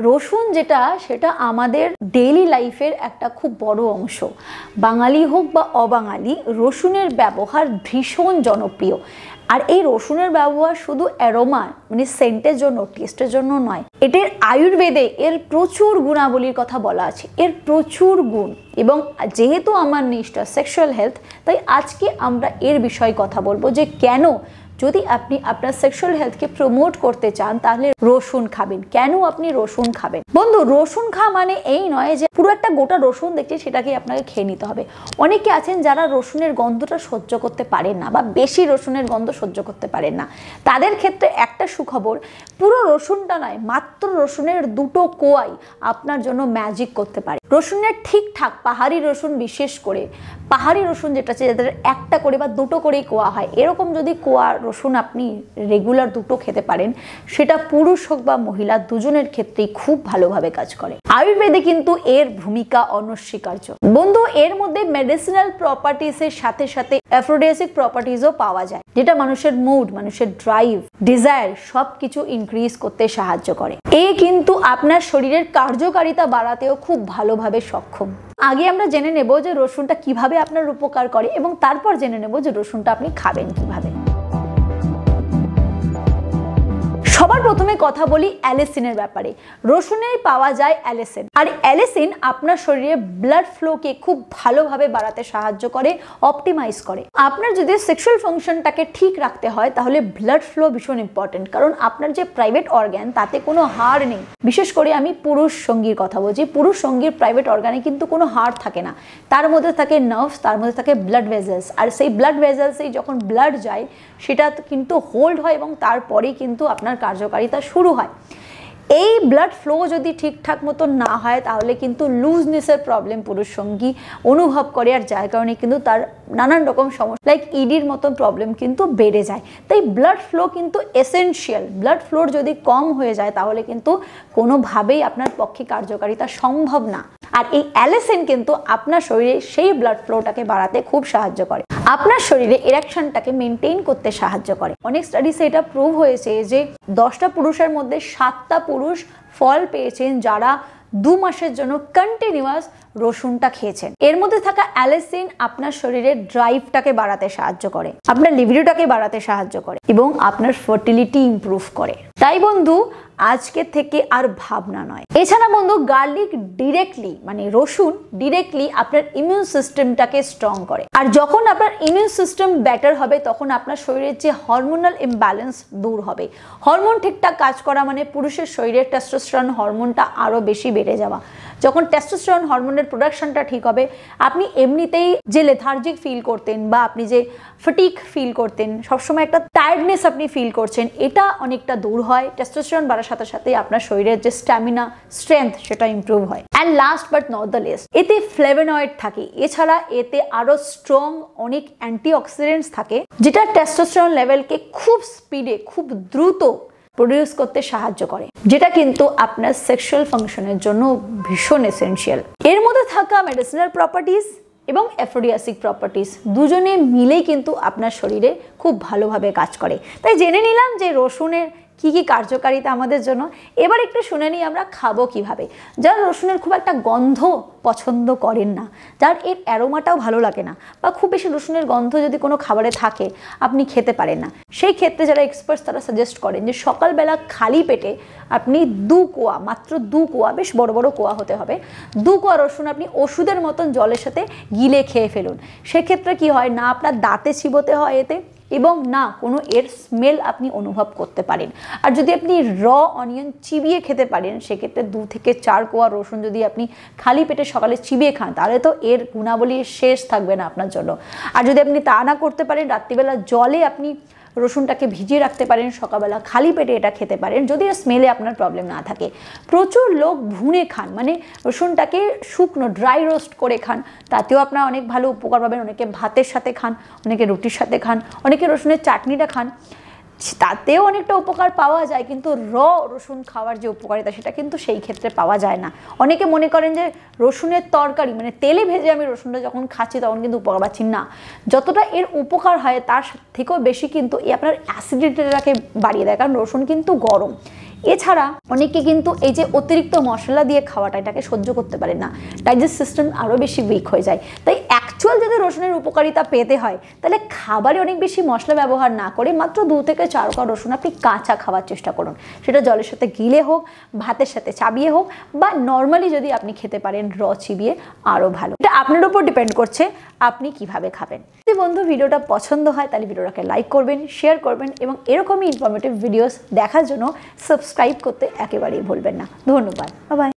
রসুন যেটা সেটা আমাদের ডেইলি লাইফের একটা খুব বড় অংশ। বাঙালি হোক বা অবাঙালি, রসুনের ব্যবহার ভীষণ জনপ্রিয়। আর এই রসুনের ব্যবহার শুধু অ্যারোমা মানে সেন্টের জন্য, টেস্টের জন্য নয়, এটার আয়ুর্বেদে এর প্রচুর গুণাবলীর কথা বলা আছে, এর প্রচুর গুণ। এবং যেহেতু আমার নিষ্ঠা সেক্সুয়াল হেলথ, তাই আজকে আমরা এর বিষয়ে কথা বলবো যে কেন যদি আপনি আপনার সেক্সুয়াল হেলথকে প্রমোট করতে চান তাহলে রসুন খাবেন, কেন আপনি রসুন খাবেন। বন্ধু, রসুন খাওয়া মানে এই নয় যে পুরো একটা গোটা রসুন দেখছি সেটাকে আপনাকে খেয়ে নিতে হবে। অনেকে আছেন যারা রসুনের গন্ধটা সহ্য করতে পারেন না বা বেশি রসুনের গন্ধ সহ্য করতে পারেন না। তাদের ক্ষেত্রে একটা সুখবর, পুরো রসুনটা নয়, মাত্র রসুনের দুটো কোয়াই আপনার জন্য ম্যাজিক করতে পারে। রসুনের ঠিকঠাক পাহাড়ি রসুন, বিশেষ করে পাহাড়ি রসুন যেটা আছে যাদের একটা করে বা দুটো করেই কোয়া হয়, এরকম যদি কোয়া রসুন আপনি রেগুলার দুটো খেতে পারেন, সেটা পুরুষ হোক বা মহিলা দুজনের ক্ষেত্রেই খুব ভালোভাবে কাজ করে। আয়ুর্বেদে কিন্তু এর ভূমিকা অনস্বীকার্য। বন্ধু, এর মধ্যে মেডিসিনাল প্রপার্টিসের সাথে সাথে অ্যাফ্রোডিয়াসিক প্রপার্টিসও পাওয়া যায়, যেটা মানুষের মুড, মানুষের ড্রাইভ, ডিজায়ার সবকিছু ইনক্রিজ করতে সাহায্য করে। এ কিন্তু আপনার শরীরের কার্যকারিতা বাড়াতেও খুব ভালোভাবে সক্ষম। আগে আমরা জেনে নেব যে রসুনটা কিভাবে আপনার উপকার করে এবং তারপর জেনে নেব যে রসুনটা আপনি খাবেন কিভাবে। সবার প্রথমে কথা বলি অ্যালিসিনের ব্যাপারে। রসুনে পাওয়া যায় অ্যালিসিন, আর অ্যালিসিন আপনার শরীরে ব্লাড ফ্লোকে খুব ভালোভাবে বাড়াতে সাহায্য করে, অপটিমাইজ করে। আপনার যদি সেক্সুয়াল ফাংশনটাকে ঠিক রাখতে হয় তাহলে ব্লাড ফ্লো ভীষণ ইম্পর্টেন্ট, কারণ আপনার যে প্রাইভেট অর্গান তাতে কোনো হাড় নেই। বিশেষ করে আমি পুরুষ সঙ্গীর কথা বলছি, পুরুষ সঙ্গীর প্রাইভেট অর্গানে কিন্তু কোনো হাড় থাকে না, তার মধ্যে থাকে নার্ভস, তার মধ্যে থাকে ব্লাড ভেসেলস, আর সেই ব্লাড ভেসেলসেই যখন ব্লাড যায় সেটা কিন্তু হোল্ড হয় এবং তারপরেই কিন্তু আপনার কার্যকারিতা শুরু হয়। এই ব্লাড ফ্লো যদি ঠিকঠাক মতো না হয় তাহলে কিন্তু লুজনেসের প্রবলেম পুরুষ সঙ্গী অনুভব করে, আর যার কারণে কিন্তু তার নানান রকম সমস্যা লাইক ইডির মতন প্রবলেম কিন্তু বেড়ে যায়। তাই ব্লাড ফ্লো কিন্তু এসেনশিয়াল। ব্লাড ফ্লোর যদি কম হয়ে যায় তাহলে কিন্তু কোনোভাবেই আপনার পক্ষে কার্যকারিতা সম্ভব না। আর এই অ্যালিসিন কিন্তু আপনার শরীরে সেই ব্লাড ফ্লোটাকে বাড়াতে খুব সাহায্য করে, আপনার শরীরে ইরেকশনটাকে মেনটেন করতে সাহায্য করে। অনেক স্টাডিসে এটা প্রুভ হয়েছে যে 10টা পুরুষের মধ্যে 7টা পুরুষ ফল পেয়েছেন যারা 2 মাসের জন্য কন্টিনিউয়াস রসুনটা খেয়েছেন। এর মধ্যে থাকা অ্যালিসিন আপনার শরীরের ড্রাইভটাকে বাড়াতে সাহায্য করে, আপনার লিবিডোটাকে বাড়াতে সাহায্য করে এবং আপনার ফার্টিলিটি ইমপ্রুভ করে। তাই বন্ধু, আজকে থেকে আর ভাবনা নয়। এছাড়া বন্ধু, গার্লিক ডিরেক্টলি মানে রসুন ডিরেক্টলি আপনার ইমিউন সিস্টেমটাকে স্ট্রং করে, আর যখন আপনার ইমিউন সিস্টেম বেটার হবে তখন আপনার শরীরের যে হরমোনাল ইমব্যালেন্স দূর হবে। হরমোন ঠিকঠাক কাজ করা মানে পুরুষের শরীরে টেস্টোস্টেরন হরমোনটা আরো বেশি বেড়ে যাওয়া। যখন টেস্টোস্টেরন হরমোনের প্রোডাকশনটা ঠিক হবে, আপনি এমনিতেই যে লেথার্জিক ফিল করতেন বা আপনি যে ফটিক ফিল করতেন, সবসময় একটা টায়ার্ডনেস আপনি ফিল করছেন, এটা অনেকটা দূর হয়। টেস্টোস্টেরন বাড়ার সাথে সাথে আপনার শরীরের যে স্ট্যামিনা, স্ট্রেংথ সেটা ইমপ্রুভ হয়। And last but not the least, এতে ফ্লেভোনয়েড থাকে। এছাড়া এতে আরো স্ট্রং অনেক অ্যান্টিঅক্সিডেন্টস থাকে, যেটা টেস্টোস্টেরন লেভেলকে খুব স্পিডে, খুব দ্রুত প্রডিউস করতে সাহায্য করে, যেটা কিন্তু আপনার সেক্সুয়াল ফাংশনের জন্য ভীষণ এসেনশিয়াল। এর মধ্যে থাকা মেডিসিনাল প্রপার্টিস এবং অ্যাফ্রোডিয়াসিক প্রপার্টিস দুজনে মিলেই কিন্তু আপনার শরীরে খুব ভালোভাবে কাজ করে। তাই জেনে নিলাম যে রসুনের কি কি কার্যকারিতা আমাদের জন্য। এবার একটু শুনে নিই আমরা খাবো কিভাবে। যারা রসুনের খুব একটা গন্ধ পছন্দ করেন না, যার এর অ্যারোমাটাও ভালো লাগে না, বা খুব বেশি রসুনের গন্ধ যদি কোনো খাবারে থাকে আপনি খেতে পারেন না, সেই ক্ষেত্রে যারা এক্সপার্টস তারা সাজেস্ট করেন যে সকালবেলা খালি পেটে আপনি 2 কোয়া, মাত্র 2 কোয়া, বেশ বড় বড় কোয়া হতে হবে, 2 কোয়া রসুন আপনি ওষুধের মতন জলের সাথে গিলে খেয়ে ফেলুন। সেক্ষেত্রে কি হয় না আপনার দাঁতে চিবোতে হয় এতে, এবং না কোনো এর স্মেল আপনি অনুভব করতে পারেন। আর যদি আপনি র অনিয়ন চিবিয়ে খেতে পারেন, সেক্ষেত্রে 2 থেকে 4 কোয়া রসুন যদি আপনি খালি পেটে সকালে চিবিয়ে খান তাহলে তো এর গুণাবলী শেষ থাকবে না আপনার জন্য। আর যদি আপনি তা না করতে পারেন, রাত্রিবেলা জলে আপনি রসুনটাকে ভিজিয়ে রাখতে পারেন, সকালবেলা খালি পেটে এটা খেতে পারেন, যদি এর স্মেলে আপনার প্রবলেম না থাকে। প্রচুর লোক ভুনে খান, মানে রসুনটাকে শুকনো ড্রাই রোস্ট করে খান, তাতেও আপনার অনেক ভালো উপকার পাবেন। অনেকে ভাতের সাথে খান, অনেকে রুটির সাথে খান, অনেকে রসুনের চাটনিটা খান, তাতেও অনেকটা উপকার পাওয়া যায়। কিন্তু র রসুন খাওয়ার যে উপকারিতা সেটা কিন্তু সেই ক্ষেত্রে পাওয়া যায় না। অনেকে মনে করেন যে রসুনের তরকারি মানে তেলে ভেজে আমি রসুনটা যখন খাচ্ছি তখন কিন্তু উপকার পাচ্ছি না। যতটা এর উপকার হয় তার থেকেও বেশি কিন্তু আপনার অ্যাসিডিটিটাকে বাড়িয়ে দেয়, কারণ রসুন কিন্তু গরম। এছাড়া অনেকে কিন্তু এই যে অতিরিক্ত মশলা দিয়ে খাওয়াটা এটাকে সহ্য করতে পারে না, ডাইজেস্ট সিস্টেম আরও বেশি উইক হয়ে যায়। তাই অ্যাকচুয়াল যদি রসুনের উপকারিতা পেতে হয় তাহলে খাবারে অনেক বেশি মশলা ব্যবহার না করে মাত্র 2 থেকে 4 কোয়া রসুন আপনি কাঁচা খাওয়ার চেষ্টা করুন। সেটা জলের সাথে গিলে হোক, ভাতের সাথে চাবিয়ে হোক, বা নর্মালি যদি আপনি খেতে পারেন র চিবিয়ে আরও ভালো। এটা আপনার উপর ডিপেন্ড করছে আপনি কিভাবে খাবেন। যদি বন্ধু ভিডিওটা পছন্দ হয় তাহলে ভিডিওটাকে লাইক করবেন, শেয়ার করবেন এবং এরকমই ইনফরমেটিভ ভিডিওস দেখার জন্য সাবস্ক্রাইব করতে একেবারেই ভুলবেন না। ধন্যবাদ, বাই বাই।